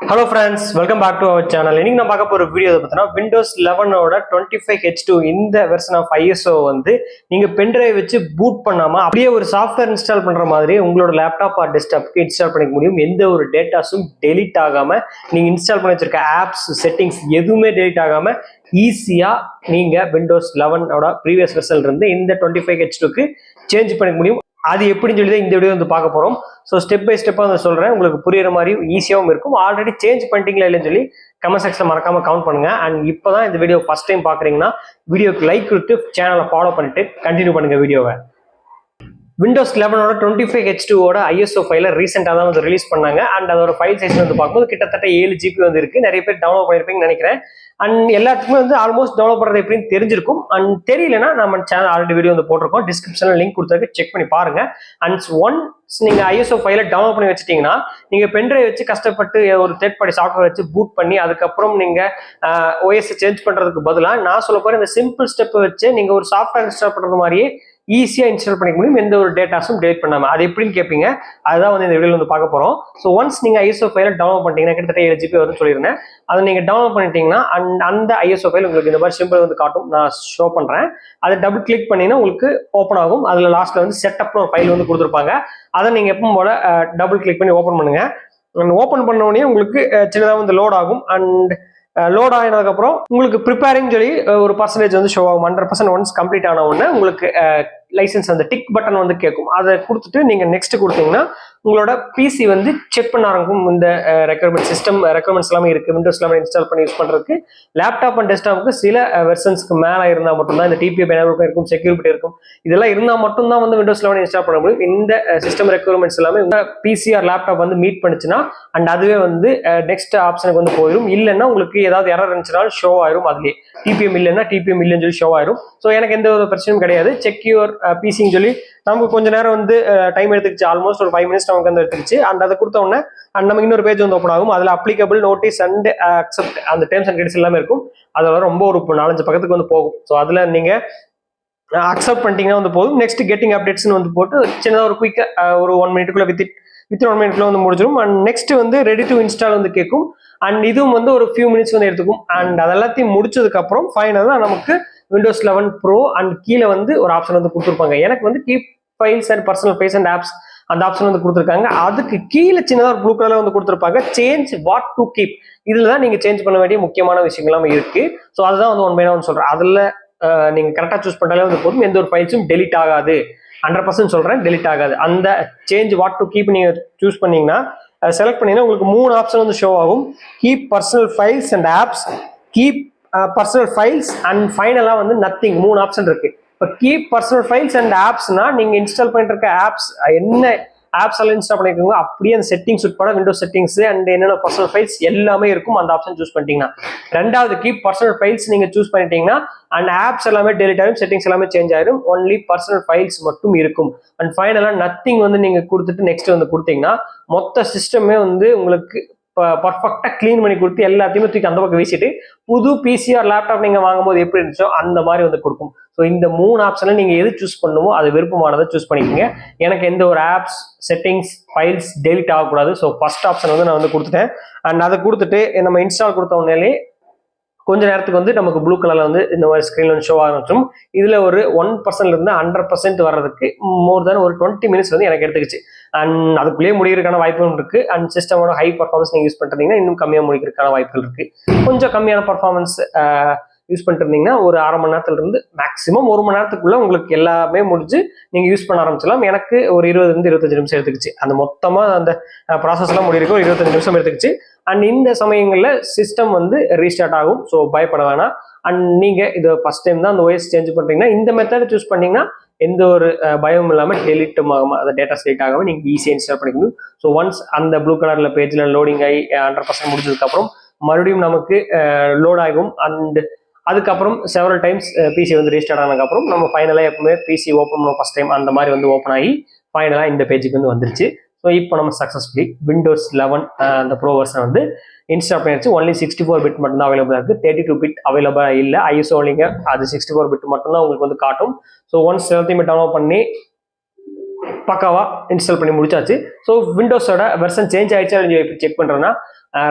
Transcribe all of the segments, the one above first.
Hello friends, welcome back to our channel. இன்னைக்கு நான் பார்க்க போற வீடியோ பார்த்தீங்கன்னா Windows 11 ஓட 25H2 இந்த வெர்ஷன் ஆஃப் ISO வந்து நீங்க பென் டிரைவ் வச்சு பூட் பண்ணாம அப்படியே ஒரு சாஃப்ட்வேர் இன்ஸ்டால் பண்ற மாதிரி உங்களோட லேப்டாப் ஆர் டெஸ்க்டாப்க்கு இன்ஸ்டால் பண்ணிக்க முடியும். எந்த ஒரு டேட்டாஸும் டெலீட் ஆகாம நீங்க இன்ஸ்டால் பண்ணி வச்சிருக்க ஆப்ஸ் செட்டிங்ஸ் எதுவுமே டெலீட் ஆகாம ஈஸியா நீங்க Windows 11 ஓட ப்ரீவியஸ் வெர்ஷன்ல இருந்து இந்த 25H2க்கு சேஞ்ச் பண்ணிக்க முடியும். அது எப்படின்னு சொல்லி தான் இந்த வீடியோ வந்து பார்க்க போறோம். ஸோ ஸ்டெப் பை ஸ்டெப்பாக வந்து சொல்றேன், உங்களுக்கு புரியுற மாதிரி ஈஸியாகவும் இருக்கும். ஆல்ரெடி சேஞ்ச் பண்ணிட்டீங்களா இல்லைன்னு சொல்லி கமெண்ட் செக்ஷன் மறக்காம கவுண்ட் பண்ணுங்க. அண்ட் இப்போதான் இந்த வீடியோ ஃபர்ஸ்ட் டைம் பாக்குறீங்கன்னா வீடியோக்கு லைக் கொடுத்து சேனலை ஃபாலோ பண்ணிட்டு கண்டினியூ பண்ணுங்க வீடியோவை. Windows 11 25H2 ஓட ISO ஃபைலை ரீசெண்டாக தான் வந்து ரிலீஸ் பண்ணாங்க. அண்ட் அதோட ஃபைல் சைஸ் வந்து பார்க்கும்போது கிட்டத்தட்ட 7 GB வந்து இருக்கு. நிறைய பேர் டவுன்லோட் பண்ணியிருப்பீங்கன்னு நினைக்கிறேன். அண்ட் எல்லாத்துக்குமே வந்து ஆல்மோஸ்ட் டவுன்லோட் பண்ணுறது எப்படின்னு தெரிஞ்சிருக்கும். அண்ட் தெரியலன்னா நம்ம சேனல் ஆல்ரெடி வீடியோ வந்து போட்டிருக்கோம், டிஸ்கிரிப்ஷன்ல லிங்க் கொடுத்துருக்கு, செக் பண்ணி பாருங்க. அண்ட் ஒன்ஸ் நீங்க ISO ஃபைலை டவுன்லோட் பண்ணி வச்சிட்டீங்கன்னா நீங்க பென்ட்ரைவ் வச்சு கஷ்டப்பட்டு ஒரு தேர்ட் பார்ட்டி சாஃப்ட்வேர் வச்சு பூட் பண்ணி அதுக்கப்புறம் நீங்க OS சேஞ்ச் பண்றதுக்கு பதிலாக நான் சொல்ல போற இந்த சிம்பிள் ஸ்டெப் வச்சு நீங்க ஒரு சாஃப்ட்வேர் இன்ஸ்டால் பண்றது மாதிரியே ஈஸியா இன்ஸ்டால் பண்ணிக்க முடியும், எந்த ஒரு டேட்டாஸும் டெலிட் பண்ணாம. அது எப்படின்னு கேட்பீங்க, அதுதான் வந்து இந்த வீடியோல வந்து பார்க்க போறோம். ஸோ ஒன்ஸ் நீங்க ISO ஃபைலை டவுன்லோட் பண்ணிட்டீங்கன்னா கிட்டத்தட்ட 7 GB வரும்னு சொல்லியிருந்தேன். அதை நீங்க டவுன்லோட் பண்ணிட்டீங்கன்னா அந்த ISO ஃபைல் உங்களுக்கு இந்த மாதிரி சிம்பிள் வந்து காட்டும். நான் ஷோ பண்றேன். அதை டபுள் கிளிக் பண்ணீங்கன்னா உங்களுக்கு ஓப்பன் ஆகும். அதுல லாஸ்ட்ல வந்து செட்டப்னு ஒரு ஃபைல் வந்து கொடுத்துருப்பாங்க. அதை நீங்க எப்பவும் போல டபுள் கிளிக் பண்ணி ஓப்பன் பண்ணுங்க. ஓப்பன் பண்ண உடனே உங்களுக்கு சின்னதாக வந்து லோட் ஆகும். அண்ட் லோட் ஆகினதுக்கப்புறம் உங்களுக்கு ப்ரிப்பேரிங் சொல்லி ஒரு பர்சன்டேஜ் வந்து ஷோ ஆகும். 100% ஒன்ஸ் கம்ப்ளீட் ஆன உடனே உங்களுக்கு லைசன்ஸ் அந்த டிக் பட்டன் வந்து கேட்கும். அதை கொடுத்துட்டு நீங்க நெக்ஸ்ட் கொடுத்தீங்கன்னா உங்களோட பிசி வந்து செக் பண்ண ஆரம்பிக்கும். இந்த ரெக்யர்மெண்ட் சிஸ்டம் ரெக்யர்மெண்ட்ஸ் எல்லாமே இருக்கு Windows 11 இன்ஸ்டால் பண்ணி யூஸ் பண்றதுக்கு. லேப்டாப் அண்ட் டெஸ்க்டாப்புக்கு சில வெர்ஷன்ஸ்க்கு மேலே இருந்தால் மட்டும்தான் இந்த TPM இருக்கும், செக்யூரிட்டி இருக்கும். இதெல்லாம் இருந்தால் மட்டும்தான் வந்து Windows 11 இன்ஸ்டால் பண்ண முடியும். இந்த சிஸ்டம் ரெக்யர்மெண்ட்ஸ் எல்லாமே பிசி ஆர் லேப்டாப் வந்து மீட் பண்ணுச்சுன்னா அண்ட் அதுவே வந்து நெக்ஸ்ட் ஆப்ஷனுக்கு வந்து போயிடும். இல்லைன்னா உங்களுக்கு ஏதாவது எரர் இருந்துச்சுனாலும் ஷோ ஆயிரும். அதுலேயே TPM இல்லைன்னா TPM இல்லைன்னு சொல்லி ஷோ ஆயிரும். ஸோ எனக்கு எந்த ஒரு பிரச்சனையும் கிடையாது. செக் யுவர் பிசின்னு சொல்லி நமக்கு கொஞ்ச நேரம் வந்து டைம் எடுத்துக்கிச்சு. ஆல்மோஸ்ட் ஒரு 5 மினிட்ஸ் நமக்கு வந்து எடுத்துக்கிச்சு. அண்ட் அதை கொடுத்த உடனே அண்ட் நமக்கு இன்னொரு பேஜ் வந்து ஓப்பன் ஆகும். அதில் அப்ளிகபிள் நோட்டீஸ் அண்ட் அக்செப்ட் அந்த டேர்ம்ஸ் அண்ட் கண்டிஷன்ஸ் எல்லாமே இருக்கும். அதோட ரொம்ப ஒரு 4-5 பக்கத்துக்கு வந்து போகும். ஸோ அதில் நீங்க அக்செப்ட் பண்ணிட்டீங்கன்னா வந்து போதும். நெக்ஸ்ட் கெட்டிங் அப்டேட்ஸ்னு வந்து போட்டு சின்னதாக ஒரு குயிக்கா ஒரு 1 மினிட்டுக்குள்ள வித்தின் 1 மினிட்ல வந்து முடிஞ்சிடும். அண்ட் நெக்ஸ்ட் வந்து ரெடி டு இன்ஸ்டால் வந்து கேட்கும். அண்ட் இதுவும் வந்து ஒரு ஃபியூ மினிட்ஸ் வந்து எடுத்துக்கும். அண்ட் அதெல்லாத்தையும் முடிச்சதுக்கு அப்புறம் ஃபைனலாக நமக்கு Windows 11 Pro அண்ட் கீழே வந்து ஒரு ஆப்ஷன் வந்து கொடுத்துருப்பாங்க. எனக்கு வந்து keep files and personal files and apps அந்த ஆப்ஷன் வந்து கொடுத்துருக்காங்க. அதுக்கு கீழே சின்னதாக ஒரு ப்ளூ கலர்ல வந்து கொடுத்துருப்பாங்க சேஞ்ச் வாட் டு கீப். இதுல தான் நீங்க சேஞ்ச் பண்ண வேண்டிய முக்கியமான விஷயங்கள்லாம் இருக்கு. ஸோ அதுதான் வந்து 1 by 1 சொல்றேன். அதுல நீங்க கரெக்டாக சூஸ் பண்ணாலே வந்து போதும். எந்த ஒரு ஃபைல்ஸும் டெலிட் ஆகாது. 100% சொல்றேன், டெலிட் ஆகாது. அந்த சேஞ்ச் வாட் டு கீப் நீங்க சூஸ் பண்ணீங்கன்னா செலக்ட் பண்ணீங்கன்னா உங்களுக்கு 3 ஆப்ஷன் வந்து ஷோ ஆகும். Keep personal files and apps, keep personal files and ஃபைனலா வந்து நத்திங். 3 ஆப்ஷன் இருக்கு. இப்போ கீப் பர்சனல் ஃபைல்ஸ் அண்ட் ஆப்ஸ்னா நீங்க இன்ஸ்டால் பண்ணிட்டு இருக்க ஆப்ஸ் என்ன ஆப்ஸ் எல்லாம் இன்ஸ்டால் பண்ணிருக்கீங்க அப்படியே அந்த செட்டிங்ஸ் உட்பட விண்டோஸ் செட்டிங்ஸ் அண்ட் என்னென்ன பர்சனல் ஃபைல்ஸ் எல்லாமே இருக்கும். அந்த ஆப்ஷன் சூஸ் பண்ணிட்டீங்கன்னா ரெண்டாவது கீப் பர்சனல் ஃபைல்ஸ் நீங்க சூஸ் பண்ணிட்டீங்கன்னா அண்ட் ஆப்ஸ் எல்லாமே டெலிட் ஆகும், செட்டிங்ஸ் எல்லாமே சேஞ்ச் ஆயிரும். ஒன்லி பர்சனல் ஃபைல்ஸ் மட்டும் இருக்கும். அண்ட் ஃபைனலா நத்திங் வந்து நீங்க கொடுத்துட்டு நெக்ஸ்ட் வந்து கொடுத்தீங்கன்னா மொத்த சிஸ்டமே வந்து உங்களுக்கு பர்ஃபெக்டா கிளீன் பண்ணி கொடுத்து எல்லாத்தையுமே தூக்கி அந்த பக்கம் வீசிட்டு புது பிசிஆர் லேப்டாப் நீங்க வாங்கும்போது எப்படி இருந்துச்சோ அந்த மாதிரி வந்து கொடுக்கும். ஸோ இந்த 3 ஆப்ஷன்ல நீங்க எது சூஸ் பண்ணுமோ அது விருப்பமானதை சூஸ் பண்ணிக்கோங்க. எனக்கு எந்த ஒரு ஆப்ஸ் செட்டிங்ஸ் ஃபைல்ஸ் டெலிட் ஆகக்கூடாது. ஸோ ஃபர்ஸ்ட் ஆப்ஷன் வந்து நான் வந்து கொடுத்துட்டேன். அண்ட் அதை கொடுத்துட்டு நம்ம இன்ஸ்டால் கொடுத்த உடனே கொஞ்ச நேரத்துக்கு வந்து நமக்கு ப்ளூ கலர்ல வந்து இந்த மாதிரி ஸ்கிரீன்ல வந்து ஷோ ஆரம்பிச்சிடும். இதுல ஒரு 1% இருந்து 100% வர்றதுக்கு மோர் தென் ஒரு 20 மினிட்ஸ் வந்து எனக்கு எடுத்துக்கிச்சு. அண்ட் அதுக்குள்ளேயே முடிக்கிறதுக்கான வாய்ப்புகள் இருக்கு. அண்ட் சிஸ்டமோட ஹை பர்ஃபார்மன்ஸ் நீங்க யூஸ் பண்ணிட்டீங்கன்னா இன்னும் கம்மியா முடிக்கிறதுக்கான வாய்ப்புகள் இருக்கு. கொஞ்சம் கம்மியான பர்ஃபார்மன்ஸ் யூஸ் பண்ணிட்டு இருந்தீங்கன்னா ஒரு 1/2 மணி நேரத்துல இருந்து மேக்ஸிமம் 1 மணி நேரத்துக்குள்ள உங்களுக்கு எல்லாமே முடிஞ்சு நீங்க யூஸ் பண்ண ஆரம்பிச்சலாம். எனக்கு ஒரு 20-25 நிமிஷம் எடுத்துக்கிச்சு. அந்த மொத்தமா அந்த ப்ராசஸ் எல்லாம் முடிக்கிறதுக்கு ஒரு 25 நிமிஷம் எடுத்துக்கிச்சு. அண்ட் இந்த சமயங்கள்ல சிஸ்டம் வந்து ரீஸ்டார்ட் ஆகும். ஸோ பயப்பட வேணாம். அண்ட் நீங்க இது ஃபர்ஸ்ட் டைம் தான் அந்த OS சேஞ்ச் பண்றீங்கன்னா இந்த மெத்தட் சூஸ் பண்ணீங்கன்னா எந்த ஒரு பயமும் இல்லாமல் டெலிட்டும் ஆகாம அந்த டேட்டா டெலிட் ஆகாம நீங்க ஈஸியாக இன்ஸ்டால் பண்ணிக்கணும். ஸோ ஒன்ஸ் அந்த ப்ளூ கலர்ல பேஜ்ல லோடிங் ஆகி 100% முடிஞ்சதுக்கு அப்புறம் மறுபடியும் நமக்கு லோட் ஆகும். அண்ட் அதுக்கப்புறம் செவரல் டைம்ஸ் பிசி வந்து ரீஸ்டார்ட் ஆனதுக்கப்புறம் நம்ம ஃபைனலாக எப்பவுமே பிசி ஓப்பன் பண்ணுவோம் ஃபர்ஸ்ட் டைம் அந்த மாதிரி வந்து ஓப்பன் ஆகி ஃபைனலாக இந்த பேஜுக்கு வந்து வந்துருச்சு. ஸோ இப்போ நம்ம சக்ஸஸ்ஃபுல்லி Windows 11 அந்த ப்ரோ வெர்ஷன் வந்து இன்ஸ்டால் பண்ணிடுச்சு. ஒன்லி 64 பிட் மட்டும் தான் அவைலபிளாக இருக்குது. 32 பிட் அவைலபிளாக இல்லை. ISO நீங்க அது 64 பிட் மட்டும் தான் உங்களுக்கு வந்து காட்டும். ஸோ ஒன்ஸ் எல்லாத்தையுமே டவுன்லோட் பண்ணி பக்காவா இன்ஸ்டால் பண்ணி முடிச்சாச்சு. ஸோ விண்டோஸோட வெர்ஷன் சேஞ்ச் ஆயிடுச்சு அப்படின்னு செக் பண்றேன்னா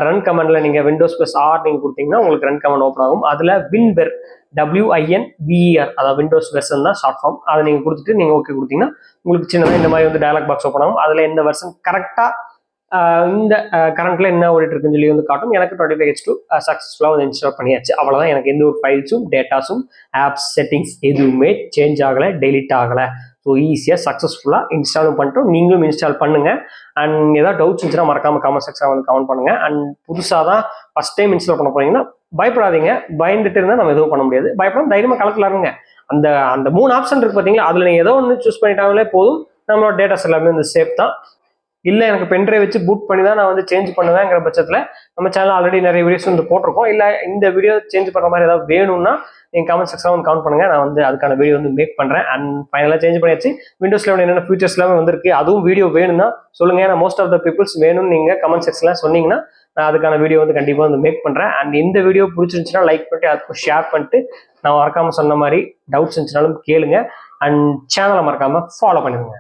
ரன் கமெண்ட்ல நீங்க விண்டோஸ் பிளஸ் ஆர் நீங்க கொடுத்தீங்கன்னா உங்களுக்கு ரன் கமெண்ட் ஓப்பன் ஆகும். அதுல வின்வெர் WINVER அதாவது விண்டோஸ் வெர்ஷன் தான் ஷார்ட் ஃபார்ம். அதை நீங்க கொடுத்துட்டு நீங்க ஓகே கொடுத்தீங்கன்னா உங்களுக்கு சின்னதாக இந்த மாதிரி வந்து டயலாக் பாக்ஸ் ஓப்பன் ஆகும். அதுல எந்த வெர்ஷன் கரெக்டா இந்த கரண்ட்ல என்ன ஓடிட்டு இருக்குன்னு சொல்லி வந்து காட்டும். எனக்கு 25H2 சக்ஸஸ்ஃபுல்லாக வந்து இன்ஸ்டால் பண்ணியாச்சு. அவ்வளோதான். எனக்கு எந்த ஒரு ஃபைல்ஸும் டேட்டாஸும் ஆப்ஸ் செட்டிங்ஸ் எதுவுமே சேஞ்ச் ஆகலை, டெலிட் ஆகலை. ஸோ ஈஸியாக சக்ஸஸ்ஃபுல்லாக இன்ஸ்டாலும் பண்ணிட்டோம். நீங்களும் இன்ஸ்டால் பண்ணுங்க. அண்ட் ஏதாவது டவுட்ஸ் இருந்துச்சுன்னா மறக்காம கமெண்ட் செக்ஷன் வந்து கமெண்ட் பண்ணுங்க. அண்ட் புதுசாக தான் ஃபர்ஸ்ட் டைம் இன்ஸ்டால் பண்ண போறீங்கன்னா பயப்படாதீங்க. பயந்துட்டு இருந்தால் நம்ம எதுவும் பண்ண முடியாது. பயப்படாம தைரியமாக களத்தில் இருங்க. அந்த 3 ஆப்ஷன் இருக்கு பார்த்தீங்களா, அதில் நீங்கள் ஏதோ ஒன்று சூஸ் பண்ணிட்டாங்களே போதும். நம்மளோட டேட்டாஸ் எல்லாமே வந்து சேஃப் தான். இல்லை எனக்கு பென்ட்ரைவ் வச்சு பூட் பண்ணி தான் நான் வந்து சேஞ்ச் பண்ணுவேங்கிற பட்சத்தில் நம்ம சேனல் ஆல்ரெடி நிறைய வீடியோஸ் வந்து போட்டிருக்கோம். இல்லை இந்த வீடியோ சேஞ்ச் பண்ணுற மாதிரி ஏதாவது வேணும்னா நீங்கள் கமெண்ட் செக்ஷன் வந்து கமெண்ட் பண்ணுங்க. நான் வந்து அதுக்கான வீடியோ வந்து மேக் பண்ணுறேன். அண்ட் ஃபைனலாக சேஞ்ச் பண்ணியாச்சு. விண்டோஸ் 11 என்னென்ன ஃபீச்சர்ஸ் எல்லாமே வந்திருக்கு, அதுவும் வீடியோ வேணும்னா சொல்லுங்க. ஏன்னா மோஸ்ட் ஆஃப் த பீப்புள்ஸ் வேணும்னு நீங்கள் கமெண்ட் செக்ஷன்லாம் சொன்னீங்கன்னா நான் அதுக்கான வீடியோ வந்து கண்டிப்பாக வந்து மேக் பண்ணுறேன். அண்ட் இந்த வீடியோ பிடிச்சிருந்துச்சுன்னா லைக் பண்ணிட்டு அதுக்கு ஷேர் பண்ணிட்டு நான் மறக்காமல் சொன்ன மாதிரி டவுட்ஸ் இருந்துச்சுனாலும் கேளுங்க. அண்ட் சேனலை மறக்காமல் ஃபாலோ பண்ணிடுங்க.